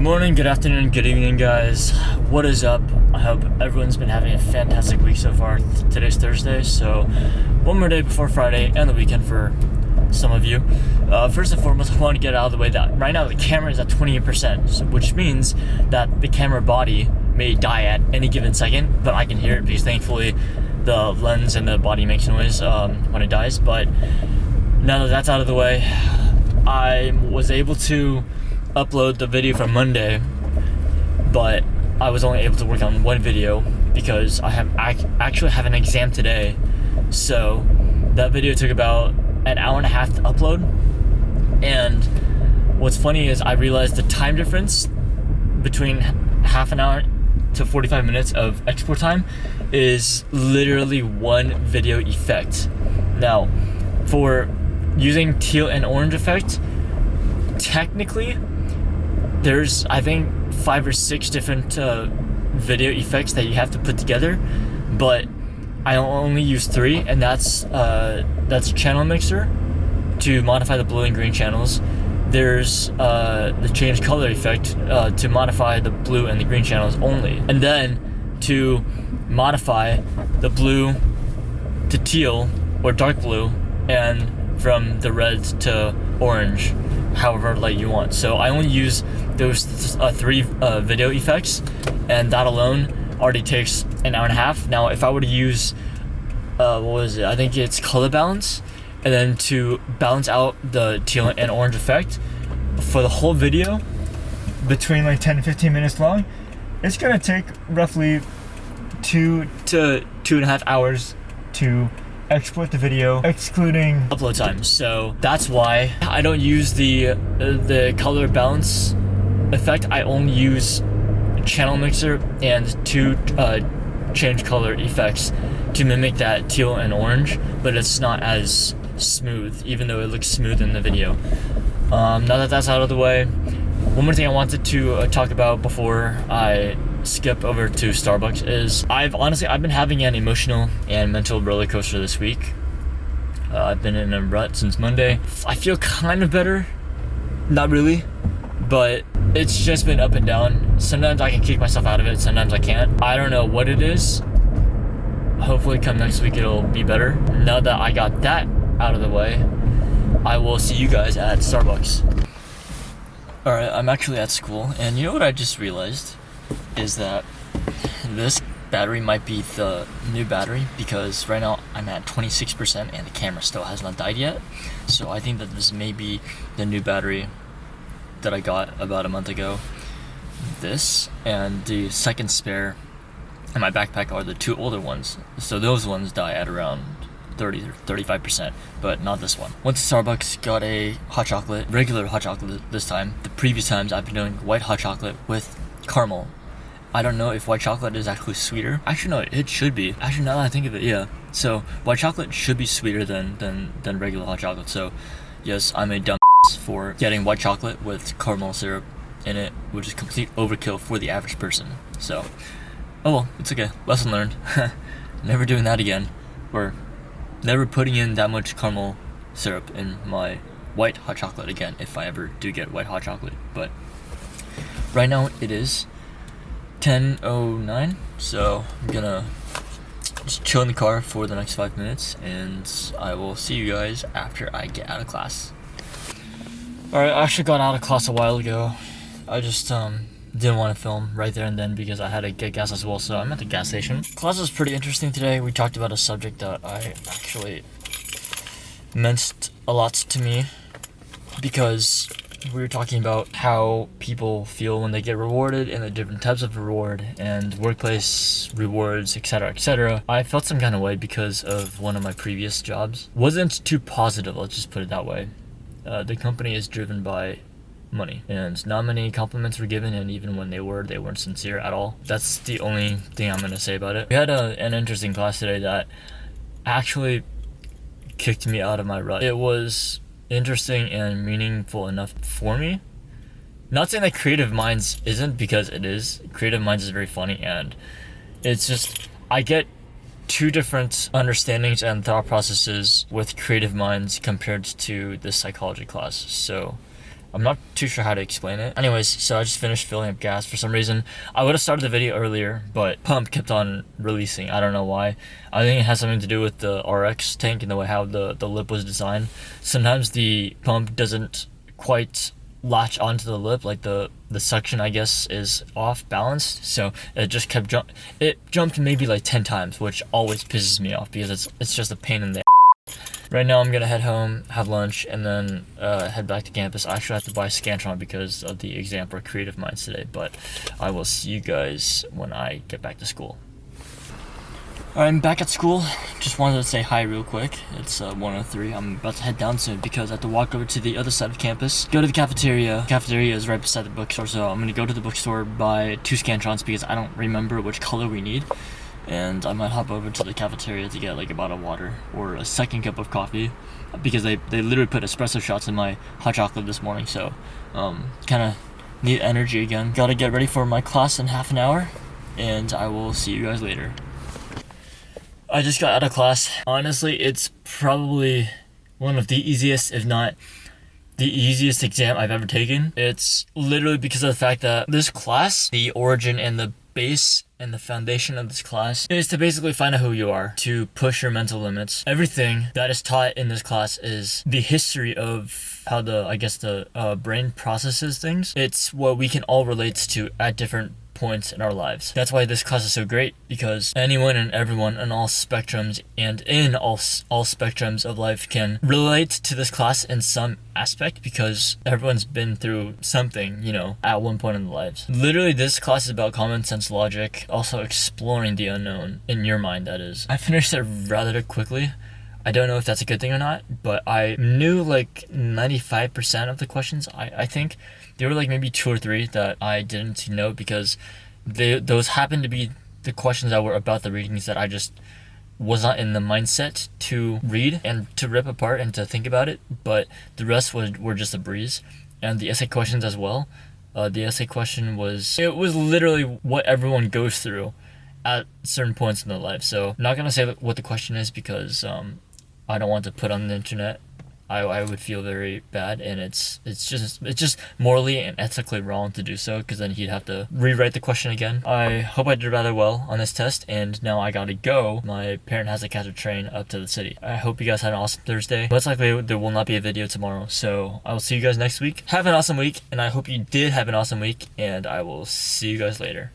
morning, good afternoon, good evening, guys. What is up? I hope everyone's been having a fantastic week so far. Today's Thursday, so one more day before Friday and the weekend for some of you. First and foremost, I want to get out of the way that right now the camera is at 28%, which means that the camera body may die at any given second, but I can hear it because thankfully the lens and the body makes noise when it dies. But now that that's out of the way, I was able to upload the video from Monday, but I was only able to work on one video because I actually have an exam today. So that video took about an hour and a half to upload. And what's funny is I realized the time difference between half an hour to 45 minutes of export time is literally one video effect. Now, for using teal and orange effect, technically there's I think 5 or 6 different video effects that you have to put together, but I only use 3, and that's channel mixer to modify the blue and green channels. There's the change color effect to modify the blue and the green channels only, and then to modify the blue to teal or dark blue, and from the red to orange, however light you want. So I only use those 3 video effects, and that alone already takes an hour and a half. Now if I were to use I think it's color balance, and then to balance out the teal and orange effect for the whole video, between like 10 to 15 minutes long, it's gonna take roughly 2 to 2.5 hours to export the video, excluding upload time. So that's why I don't use the color balance effect. I only use channel mixer and 2 change color effects to mimic that teal and orange, but it's not as smooth, even though it looks smooth in the video. Now that that's out of the way, one more thing I wanted to talk about before I skip over to Starbucks is I've been having an emotional and mental roller coaster this week. I've been in a rut since Monday. I feel kind of better, not really, but it's just been up and down. Sometimes I can kick myself out of it, sometimes I can't. I don't know what it is. Hopefully come next week it'll be better. Now that I got that out of the way, I will see you guys at Starbucks. Alright, I'm actually at school, and you know what I just realized is that this battery might be the new battery, because right now I'm at 26% and the camera still has not died yet. So I think that this may be the new battery that I got about a month ago. This and the second spare in my backpack are the 2 older ones, so those ones die at around 30 or 35%, but not this one. Went to Starbucks, got a hot chocolate, regular hot chocolate this time. The previous times I've been doing white hot chocolate with caramel. I don't know if white chocolate is actually sweeter. Actually, no, it should be. Actually, now that I think of it, yeah. So white chocolate should be sweeter than regular hot chocolate. So yes, I'm a dumb for getting white chocolate with caramel syrup in it, which is complete overkill for the average person. So, oh well, it's okay. Lesson learned. Never doing that again. Or never putting in that much caramel syrup in my white hot chocolate again if I ever do get white hot chocolate. But right now it is 10:09, so I'm gonna just chill in the car for the next 5 minutes, and I will see you guys after I get out of class. Alright, I actually got out of class a while ago. I just didn't want to film right there and then because I had to get gas as well, so I'm at the gas station. Class was pretty interesting today. We talked about a subject that I actually meant a lot to me, because we were talking about how people feel when they get rewarded and the different types of reward and workplace rewards, etc., etc. I felt some kind of way because of one of my previous jobs. Wasn't too positive, let's just put it that way. The company is driven by money, and not many compliments were given, and even when they weren't sincere at all. That's the only thing I'm gonna say about it. We had an interesting class today that actually kicked me out of my rut. It was interesting and meaningful enough for me. Not saying that Creative Minds isn't, because it is. Creative Minds is very funny, and it's just I get 2 different understandings and thought processes with Creative Minds compared to the psychology class. So I'm not too sure how to explain it. Anyways, so I just finished filling up gas. For some reason, I would have started the video earlier, but pump kept on releasing. I don't know why. I think it has something to do with the RX tank and the way how the lip was designed. Sometimes the pump doesn't quite latch onto the lip, like the suction, I guess, is off balanced, so it just kept it jumped maybe like 10 times, which always pisses me off because it's just a pain in the Right now I'm gonna head home, have lunch, and then head back to campus. I actually have to buy Scantron because of the exam for Creative Minds today, but I will see you guys when I get back to school. I'm back at school. Just wanted to say hi real quick. It's 1:03. I'm about to head down soon because I have to walk over to the other side of campus, go to the cafeteria. Cafeteria is right beside the bookstore, so I'm gonna go to the bookstore, buy 2 Scantrons because I don't remember which color we need. And I might hop over to the cafeteria to get like a bottle of water or a second cup of coffee because they literally put espresso shots in my hot chocolate this morning, so kind of need energy again. Gotta get ready for my class in half an hour, and I will see you guys later. I just got out of class. Honestly, it's probably one of the easiest, if not the easiest exam I've ever taken. It's literally because of the fact that this class, the origin and the base and the foundation of this class is to basically find out who you are, to push your mental limits. Everything that is taught in this class is the history of how the brain processes things. It's what we can all relate to at different points in our lives. That's why this class is so great, because anyone and everyone in all spectrums and in all spectrums of life can relate to this class in some aspect, because everyone's been through something, at one point in their lives. Literally, this class is about common sense logic, also exploring the unknown, in your mind, that is. I finished it rather quickly. I don't know if that's a good thing or not, but I knew like 95% of the questions. I think there were like maybe 2 or 3 that I didn't know, because those happened to be the questions that were about the readings that I just was not in the mindset to read and to rip apart and to think about it, but the rest were just a breeze. And the essay questions as well. The essay question was literally what everyone goes through at certain points in their life. So I'm not gonna say what the question is because I don't want to put on the internet. I would feel very bad, and it's just morally and ethically wrong to do so, because then he'd have to rewrite the question again. I hope I did rather well on this test, and now I gotta go. My parent has to catch a train up to the city. I hope you guys had an awesome Thursday. Most likely there will not be a video tomorrow, so I will see you guys next week. Have an awesome week, and I hope you did have an awesome week, and I will see you guys later.